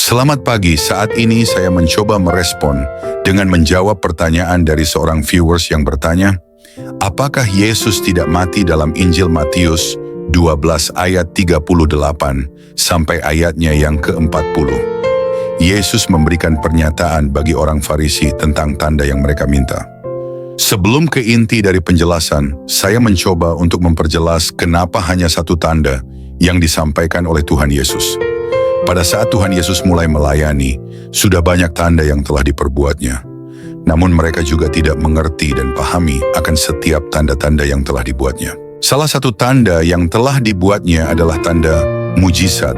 Selamat pagi, saat ini saya mencoba merespon dengan menjawab pertanyaan dari seorang viewers yang bertanya, apakah Yesus tidak mati dalam Injil Matius 12 ayat 38 sampai ayatnya yang ke-40? Yesus memberikan pernyataan bagi orang Farisi tentang tanda yang mereka minta. Sebelum ke inti dari penjelasan, saya mencoba untuk memperjelas kenapa hanya satu tanda yang disampaikan oleh Tuhan Yesus. Pada saat Tuhan Yesus mulai melayani, sudah banyak tanda yang telah diperbuatnya. Namun mereka juga tidak mengerti dan pahami akan setiap tanda-tanda yang telah dibuatnya. Salah satu tanda yang telah dibuatnya adalah tanda mujizat.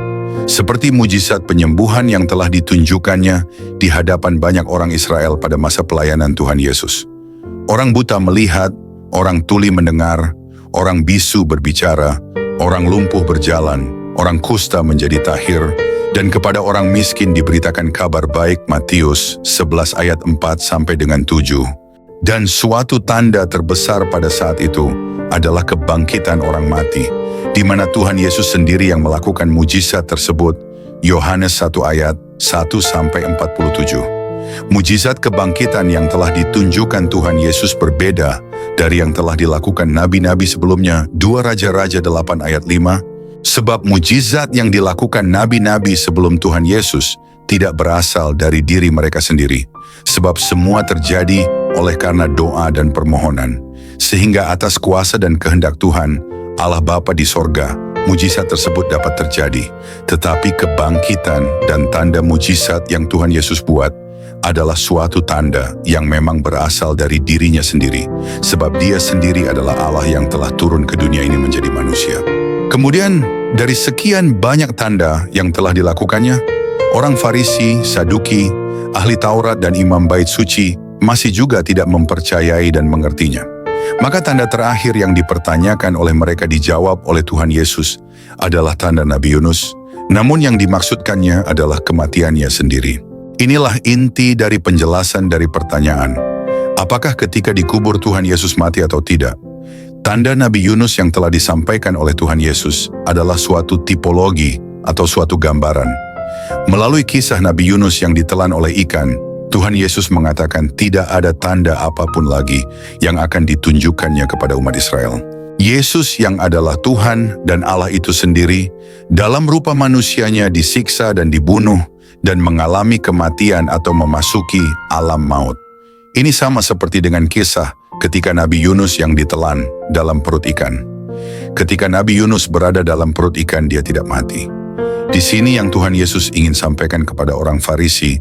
Seperti mujizat penyembuhan yang telah ditunjukkannya di hadapan banyak orang Israel pada masa pelayanan Tuhan Yesus. Orang buta melihat, orang tuli mendengar, orang bisu berbicara, orang lumpuh berjalan, orang kusta menjadi tahir, dan kepada orang miskin diberitakan kabar baik. Matius 11 ayat 4 sampai dengan 7. Dan suatu tanda terbesar pada saat itu adalah kebangkitan orang mati, di mana Tuhan Yesus sendiri yang melakukan mujizat tersebut. Yohanes 1 ayat 1 sampai 47. Mujizat kebangkitan yang telah ditunjukkan Tuhan Yesus berbeda dari yang telah dilakukan nabi-nabi sebelumnya. 2 Raja-Raja 8 ayat 5. Sebab mujizat yang dilakukan nabi-nabi sebelum Tuhan Yesus tidak berasal dari diri mereka sendiri. Sebab semua terjadi oleh karena doa dan permohonan. Sehingga atas kuasa dan kehendak Tuhan, Allah Bapa di sorga, mujizat tersebut dapat terjadi. Tetapi kebangkitan dan tanda mujizat yang Tuhan Yesus buat adalah suatu tanda yang memang berasal dari dirinya sendiri. Sebab dia sendiri adalah Allah yang telah turun ke dunia ini menjadi manusia. Kemudian, dari sekian banyak tanda yang telah dilakukannya, orang Farisi, Saduki, ahli Taurat dan imam bait suci masih juga tidak mempercayai dan mengertinya. Maka tanda terakhir yang dipertanyakan oleh mereka dijawab oleh Tuhan Yesus adalah tanda Nabi Yunus, namun yang dimaksudkannya adalah kematiannya sendiri. Inilah inti dari penjelasan dari pertanyaan, apakah ketika dikubur Tuhan Yesus mati atau tidak? Tanda Nabi Yunus yang telah disampaikan oleh Tuhan Yesus adalah suatu tipologi atau suatu gambaran. Melalui kisah Nabi Yunus yang ditelan oleh ikan, Tuhan Yesus mengatakan tidak ada tanda apapun lagi yang akan ditunjukkannya kepada umat Israel. Yesus yang adalah Tuhan dan Allah itu sendiri, dalam rupa manusianya disiksa dan dibunuh dan mengalami kematian atau memasuki alam maut. Ini sama seperti dengan kisah ketika Nabi Yunus yang ditelan dalam perut ikan. Ketika Nabi Yunus berada dalam perut ikan, dia tidak mati. Di sini yang Tuhan Yesus ingin sampaikan kepada orang Farisi,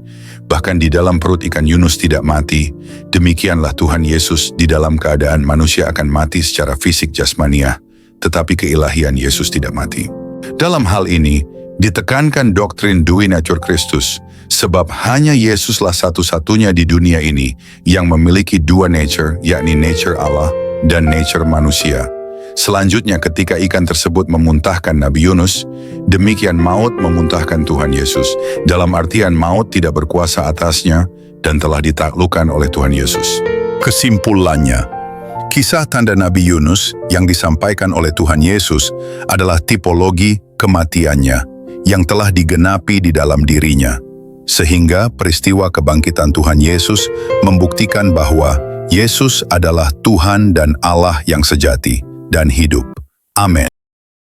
bahkan di dalam perut ikan Yunus tidak mati, demikianlah Tuhan Yesus di dalam keadaan manusia akan mati secara fisik jasmaniah, tetapi keilahian Yesus tidak mati. Dalam hal ini, ditekankan doktrin Dui Natur Christus, sebab hanya Yesuslah satu-satunya di dunia ini yang memiliki dua nature, yakni nature Allah dan nature manusia. Selanjutnya ketika ikan tersebut memuntahkan Nabi Yunus, demikian maut memuntahkan Tuhan Yesus. Dalam artian maut tidak berkuasa atasnya dan telah ditaklukkan oleh Tuhan Yesus. Kesimpulannya, kisah tanda Nabi Yunus yang disampaikan oleh Tuhan Yesus adalah tipologi kematiannya yang telah digenapi di dalam dirinya. Sehingga peristiwa kebangkitan Tuhan Yesus membuktikan bahwa Yesus adalah Tuhan dan Allah yang sejati dan hidup. Amin.